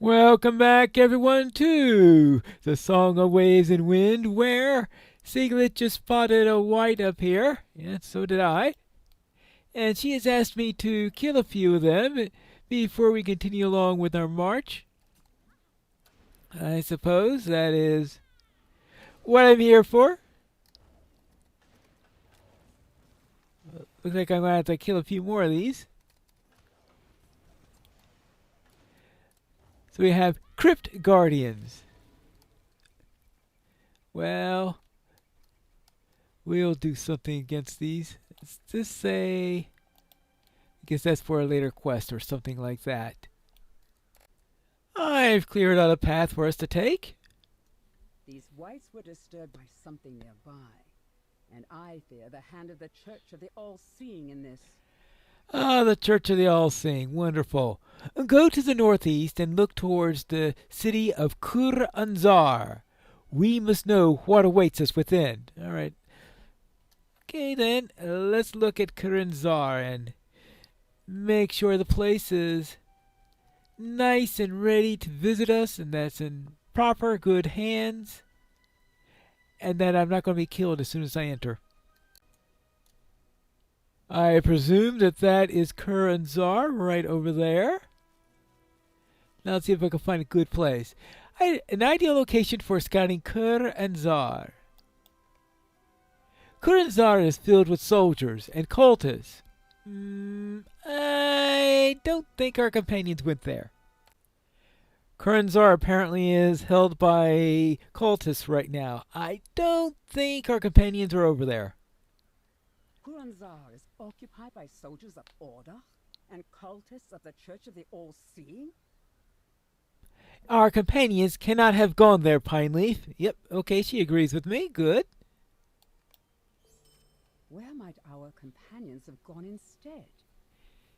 Welcome back, everyone, to the Song of Waves and Wind, where Siglet just spotted a white up here, and so did I. And she has asked me to kill a few of them before we continue along with our march. I suppose that is what I'm here for. Looks like I'm going to have to kill a few more of these. So we have Crypt Guardians. Well, we'll do something against these. Let's just say, I guess that's for a later quest or something like that. I've cleared out a path for us to take. These whites were disturbed by something nearby, and I fear the hand of the Church of the All-Seeing in this. Ah, the Church of the All-Seeing. Wonderful. Go to the northeast and look towards the city of Kur-Anzar. We must know what awaits us within. All right. Okay, then. Let's look at Kur-Anzar and make sure the place is nice and ready to visit us, and that's in proper, good hands, and that I'm not going to be killed as soon as I enter. I presume that that is Kur-Anzar right over there. Now let's see if I can find a good place. An ideal location for scouting Kur-Anzar. Kur-Anzar is filled with soldiers and cultists. I don't think our companions went there. Kur-Anzar apparently is held by cultists right now. I don't think our companions are over there. Kur-Anzar is occupied by soldiers of Order and cultists of the Church of the All-Seeing? Our companions cannot have gone there, Pineleaf. Yep, okay, she agrees with me. Good. Where might our companions have gone instead?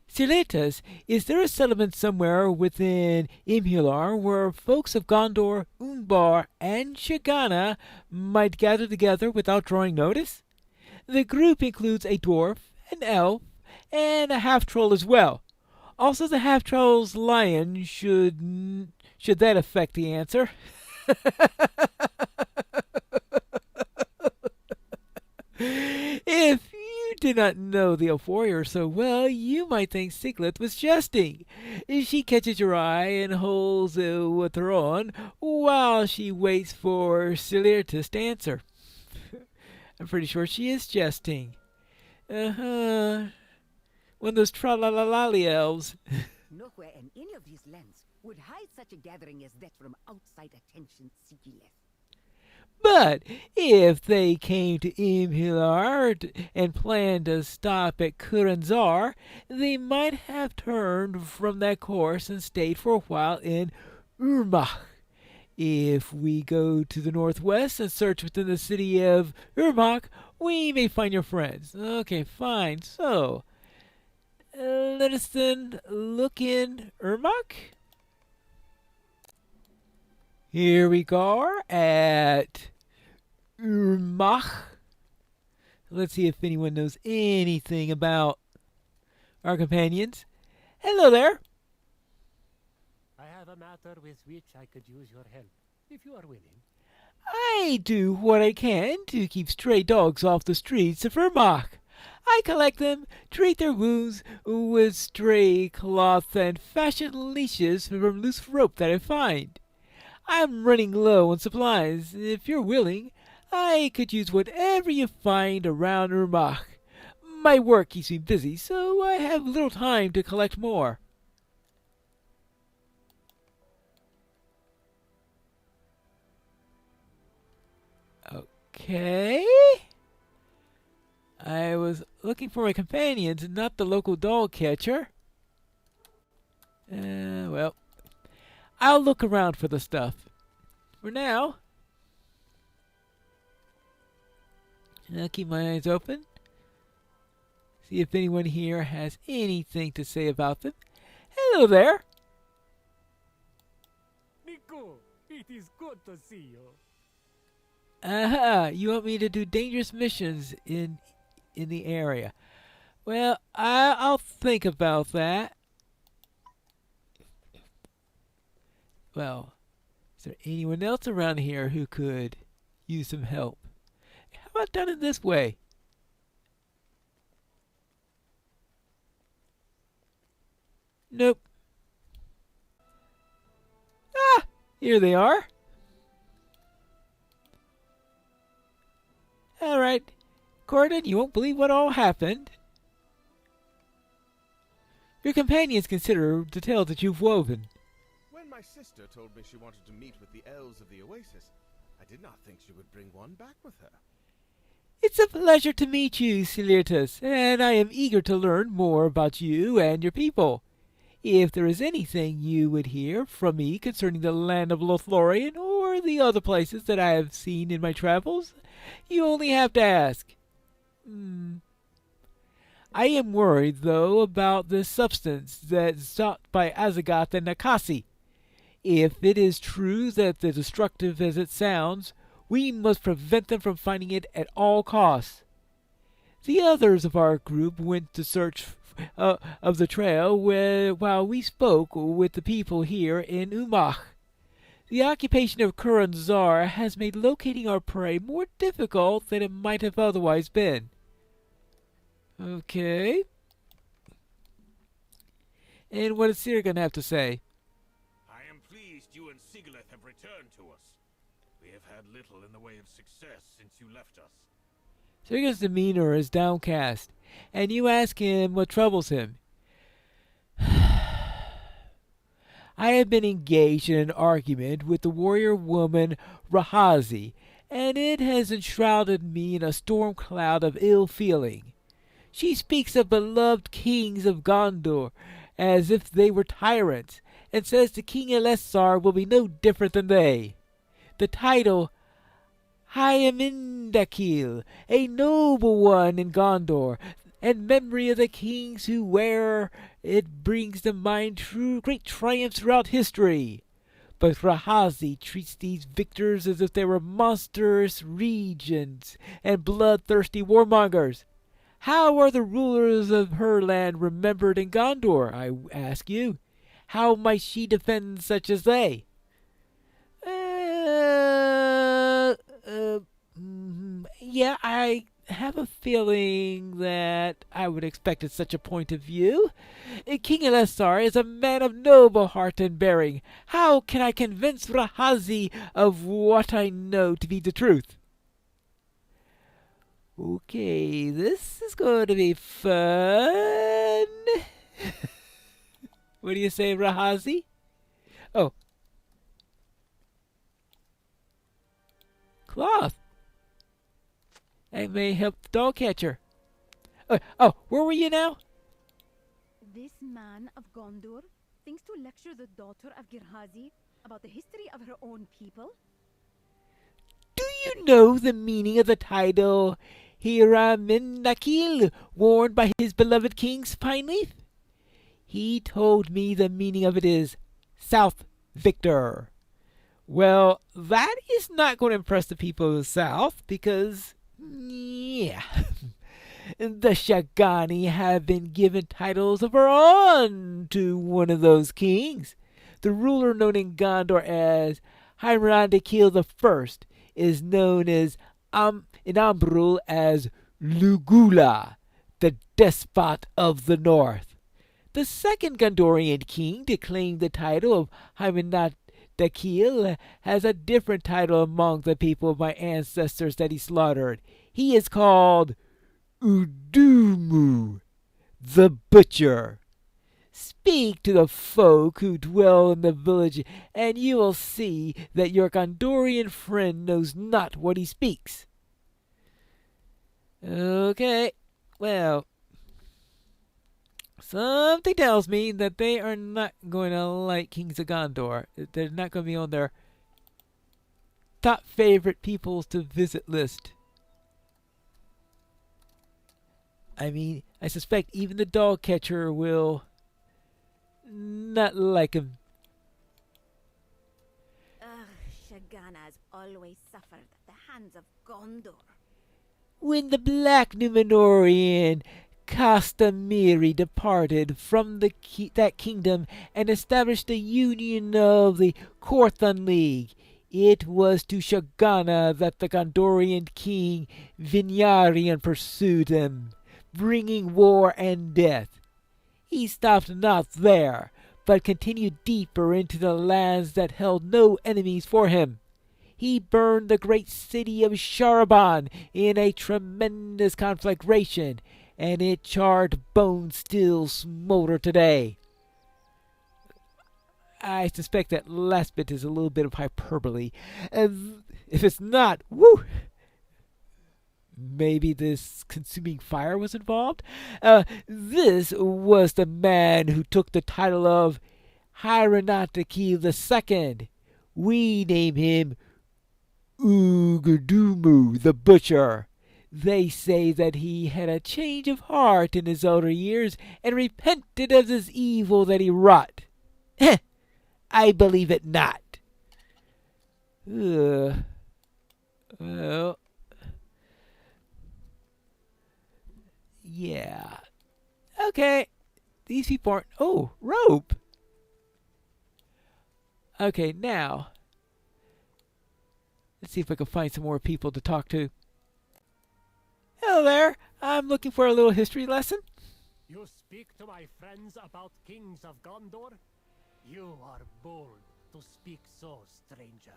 Siletas, is there a settlement somewhere within Imhular where folks of Gondor, Umbar, and Shagana might gather together without drawing notice? The group includes a dwarf, an elf, and a half-troll as well. Also, the half-troll's lion should that affect the answer. If you did not know the elf warrior so well, you might think Siglet was jesting. She catches your eye and holds it with her own while she waits for Silertus to answer. I'm pretty sure she is jesting. One of those tra-la-la-lally elves. Nowhere in any of these lands would hide such a gathering as that from outside attention, Sigileth. But if they came to Imhular and planned to stop at Kur-Anzar, they might have turned from that course and stayed for a while in Urmakh. If we go to the northwest and search within the city of Urmakh, we may find your friends. Okay, fine. So, let us then look in Urmakh. Here we are at Urmakh. Let's see if anyone knows anything about our companions. Hello there. I have a matter with which I could use your help, if you are willing. I do what I can to keep stray dogs off the streets of Urmakh. I collect them, treat their wounds with stray cloth, and fashion leashes from loose rope that I find. I'm running low on supplies. If you're willing, I could use whatever you find around Urmakh. My work keeps me busy, so I have little time to collect more. Okay. I was looking for my companions, not the local dog catcher. Well, I'll look around for the stuff. For now, I'll keep my eyes open. See if anyone here has anything to say about them. Hello there. Nico, it is good to see you. Aha, you want me to do dangerous missions in the area. Well, I'll think about that. Well, is there anyone else around here who could use some help? How about down in this way? Nope. Ah! Here they are. All right. Gordon, you won't believe what all happened. Your companions consider the tale that you've woven. When my sister told me she wanted to meet with the elves of the oasis, I did not think she would bring one back with her. It's a pleasure to meet you, Silirtus, and I am eager to learn more about you and your people. If there is anything you would hear from me concerning the land of Lothlorien or the other places that I have seen in my travels, you only have to ask. I am worried, though, about the substance that's sought by Azagoth and Nakasi. If it is true that they're destructive as it sounds, we must prevent them from finding it at all costs. The others of our group went to search of the trail while we spoke with the people here in Urmakh. The occupation of Kuranzar has made locating our prey more difficult than it might have otherwise been. Okay. And what is Ciri going to have to say? I am pleased you and Sigileth have returned to us. We have had little in the way of success since you left us. Ciri's demeanor is downcast, and you ask him what troubles him. I have been engaged in an argument with the warrior woman Rahazi, and it has enshrouded me in a storm cloud of ill feeling. She speaks of beloved kings of Gondor as if they were tyrants, and says the King Elessar will be no different than they. The title Hyamindakil, a noble one in Gondor, and memory of the kings who wear it brings to mind true great triumphs throughout history. But Rahazi treats these victors as if they were monstrous regents and bloodthirsty warmongers. How are the rulers of her land remembered in Gondor, I ask you? How might she defend such as they? Yeah, I have a feeling that I would expect such a point of view. King Elessar is a man of noble heart and bearing. How can I convince Rahazi of what I know to be the truth? Okay, this is going to be fun. What do you say, Rahazi? Oh. Cloth. That may help the dog catcher. Where were you now? This man of Gondor thinks to lecture the daughter of Girhazi about the history of her own people? Do you know the meaning of the title Hiramindakil, worn by his beloved king Pineleaf? He told me the meaning of it is South Victor. Well, that is not going to impress the people of the South because, yeah, the Shagani have been given titles of her own to one of those kings. The ruler known in Gondor as Hyamindakil I is known as in Ambrul as Lugula, the despot of the north. The second Gondorian king to claim the title of Hyamindakil has a different title among the people of my ancestors that he slaughtered. He is called Udumu, the Butcher. Speak to the folk who dwell in the village, and you will see that your Gondorian friend knows not what he speaks. Okay, well, something tells me that they are not going to like Kings of Gondor. They're not going to be on their top favorite peoples to visit list. I mean, I suspect even the dog catcher will not like him. Shagana has always suffered at the hands of Gondor. When the Black Númenorian Castamiri departed from that kingdom and established the union of the Korthon League. It was to Shagana that the Gondorian king Vinyarian pursued them, bringing war and death. He stopped not there, but continued deeper into the lands that held no enemies for him. He burned the great city of Sharaban in a tremendous conflagration, and its charred bones still smolder today. I suspect that last bit is a little bit of hyperbole. If it's not, woo! Maybe this consuming fire was involved? This was the man who took the title of Hiranataki II. We name him Ugudumu the Butcher. They say that he had a change of heart in his older years and repented of his evil that he wrought. I believe it not. Well, yeah. Okay. These people aren't... Oh, rope. Okay, now. Let's see if I can find some more people to talk to. Hello there. I'm looking for a little history lesson. You speak to my friends about kings of Gondor? You are bold to speak so, stranger.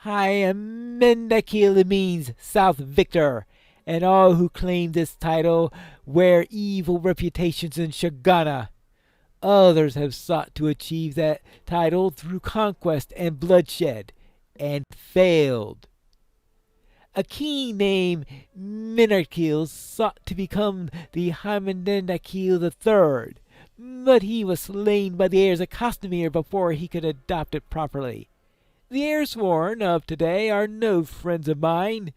Mendakil means South Victor, and all who claim this title wear evil reputations in Shagana. Others have sought to achieve that title through conquest and bloodshed, and failed. A king named Minarkil sought to become the Hymenendakil III, but he was slain by the heirs of Castamir before he could adopt it properly. The heirsworn of today are no friends of mine,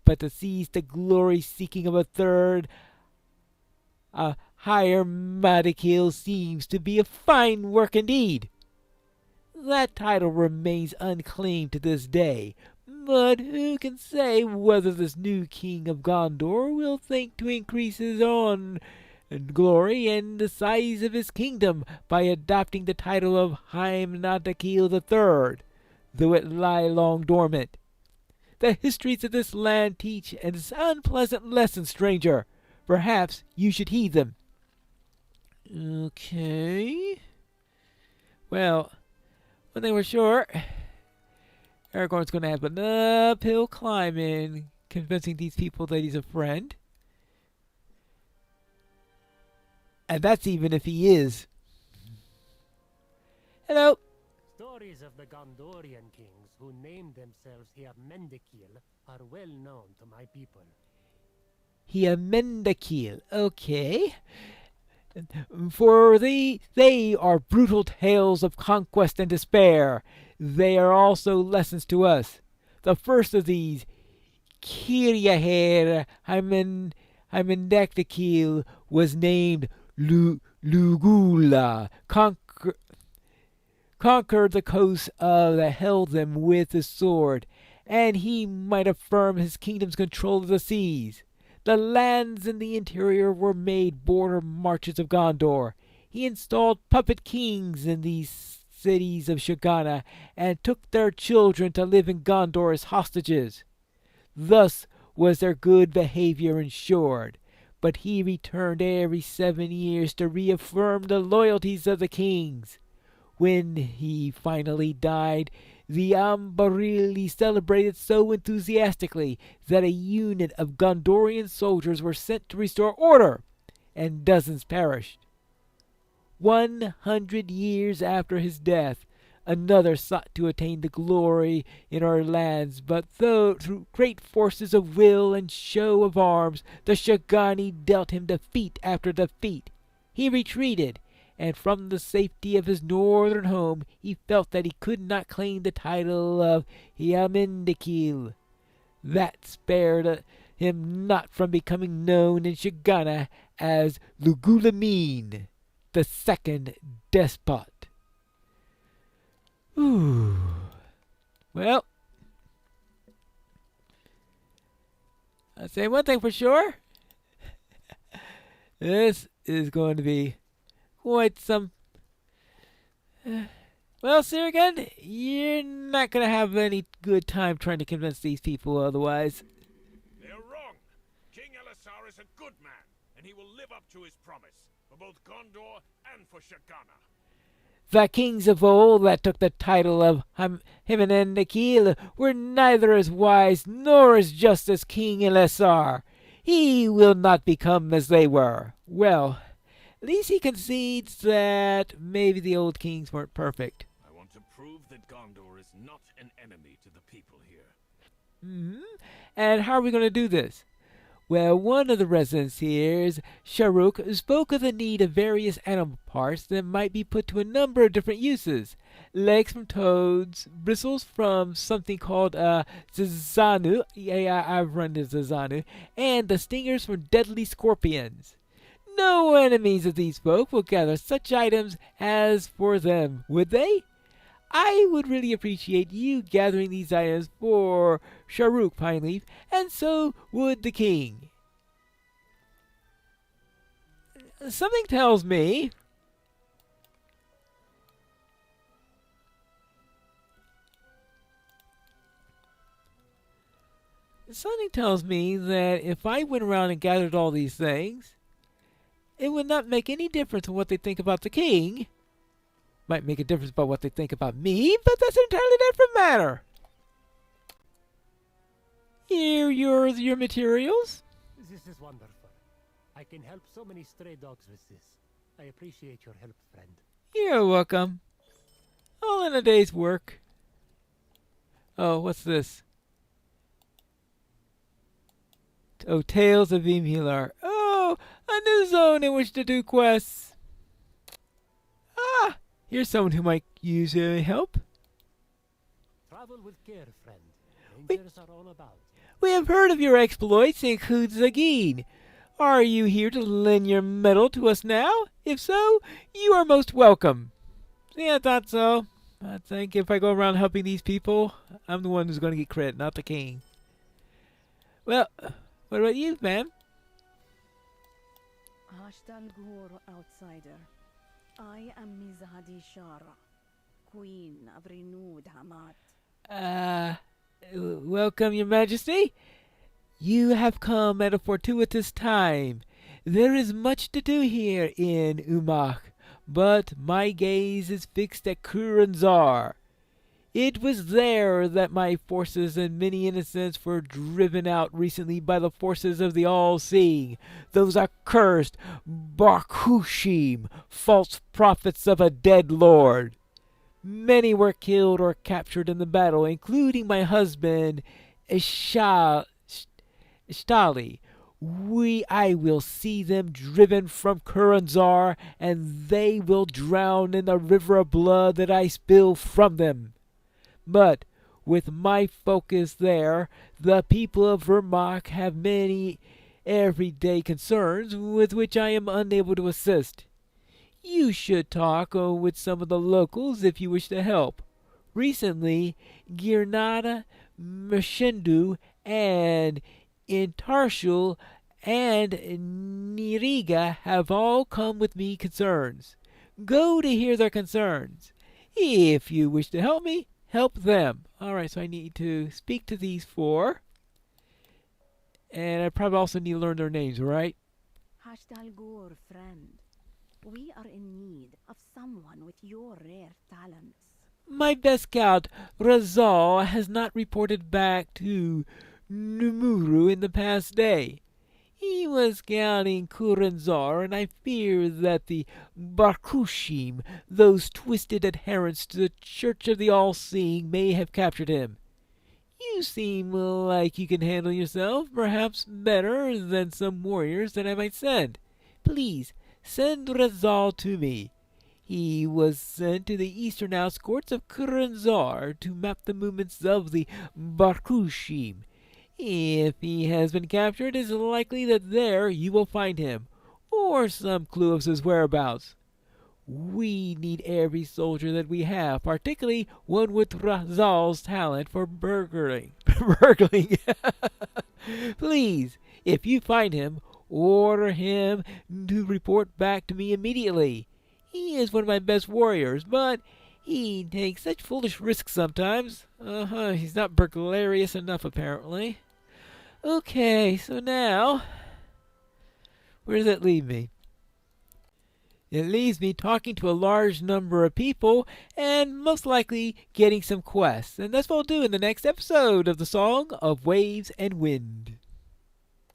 but to seize the glory-seeking of a third, a higher Madakil seems to be a fine work indeed. That title remains unclaimed to this day, but who can say whether this new king of Gondor will think to increase his own glory and the size of his kingdom by adopting the title of Hymenadakil III, though it lie long dormant. The histories of this land teach an unpleasant lesson, stranger. Perhaps you should heed them. Okay. Well, when they were sure, Aragorn's going to have an uphill climb in convincing these people that he's a friend. And that's even if he is. Hello. Stories of the Gondorian kings who named themselves Hiamendakil are well known to my people. Hiamendakil, okay. For they are brutal tales of conquest and despair. They are also lessons to us. The first of these, Kiriaher Hyamendakil, was named Lugula, conquered the coast that held them with his sword, and he might affirm his kingdom's control of the seas. The lands in the interior were made border marches of Gondor. He installed puppet kings in these cities of Shagana, and took their children to live in Gondor as hostages. Thus was their good behavior ensured. But he returned every 7 years to reaffirm the loyalties of the kings. When he finally died, the Umbarili celebrated so enthusiastically that a unit of Gondorian soldiers were sent to restore order, and dozens perished. 100 years after his death, another sought to attain the glory in our lands, but though through great forces of will and show of arms, the Shagani dealt him defeat after defeat. He retreated, and from the safety of his northern home he felt that he could not claim the title of Hiamendakil. That spared him not from becoming known in Shagana as Lugulamin, the second despot. Ooh. Well, I'll say one thing for sure. This is going to be quite some... Well, Sirigan, you're not going to have any good time trying to convince these people otherwise. They're wrong. King Elisar is a good man, and he will live up to his promise, for both Gondor and for Shagana. The kings of old that took the title of Himenendikil were neither as wise nor as just as King Elisar. He will not become as they were. Well, at least he concedes that maybe the old kings weren't perfect. I want to prove that Gondor is not an enemy to the people here. And how are we going to do this? Well, one of the residents here, Sharuk, spoke of the need of various animal parts that might be put to a number of different uses. Legs from toads, bristles from something called Zazanu, I've run into Zazanu, and the stingers from deadly scorpions. No enemies of these folk will gather such items as for them, would they? I would really appreciate you gathering these items for Sharuk, Pineleaf, and so would the king. Something tells me that if I went around and gathered all these things, it would not make any difference in what they think about the king. Might make a difference about what they think about me, but that's an entirely different matter. Here, your materials. This is wonderful. I can help so many stray dogs with this. I appreciate your help, friend. You're welcome. All in a day's work. Oh, what's this? Oh, Tales of Emilar. Oh, a new zone in which to do quests. Ah! Here's someone who might use help. Travel with care, friend. Dangers are all about. We have heard of your exploits in Kudzagin. Are you here to lend your medal to us now? If so, you are most welcome. Yeah, I thought so. I think if I go around helping these people, I'm the one who's going to get credit, not the king. Well, what about you, ma'am? Hashdal Ghor, outsider. I am Mizhadi Shara, Queen of Renewed Hamat. Welcome, Your Majesty. You have come at a fortuitous time. There is much to do here in Urmakh, but my gaze is fixed at Kuranzar. It was there that my forces and many innocents were driven out recently by the forces of the All-Seeing, those accursed Barkushim, false prophets of a dead lord. Many were killed or captured in the battle, including my husband, Ishtali. I will see them driven from Kuranzar, and they will drown in the river of blood that I spill from them. But with my focus there, the people of Urmakh have many everyday concerns with which I am unable to assist. You should talk with some of the locals if you wish to help. Recently, Girnada, Mershendu, and Intarshul and Niriga have all come with me concerns. Go to hear their concerns. If you wish to help me, help them. Alright, so I need to speak to these four. And I probably also need to learn their names, right? Hashdal Ghor, friend. We are in need of someone with your rare talents. My best scout, Razal, has not reported back to Numuru in the past day. He was scouting Kuranzar, and I fear that the Barkushim, those twisted adherents to the Church of the All-Seeing, may have captured him. You seem like you can handle yourself, perhaps better than some warriors that I might send. Please, send Razal to me. He was sent to the eastern outskirts of Kuranzar to map the movements of the Barkushim. If he has been captured, it is likely that there you will find him, or some clue of his whereabouts. We need every soldier that we have, particularly one with Razal's talent for burgling. Please, if you find him, order him to report back to me immediately. He is one of my best warriors, but he takes such foolish risks sometimes. He's not burglarious enough, apparently. Okay, so now, where does that leave me? It leaves me talking to a large number of people and most likely getting some quests. And that's what I'll do in the next episode of the Song of Waves and Wind.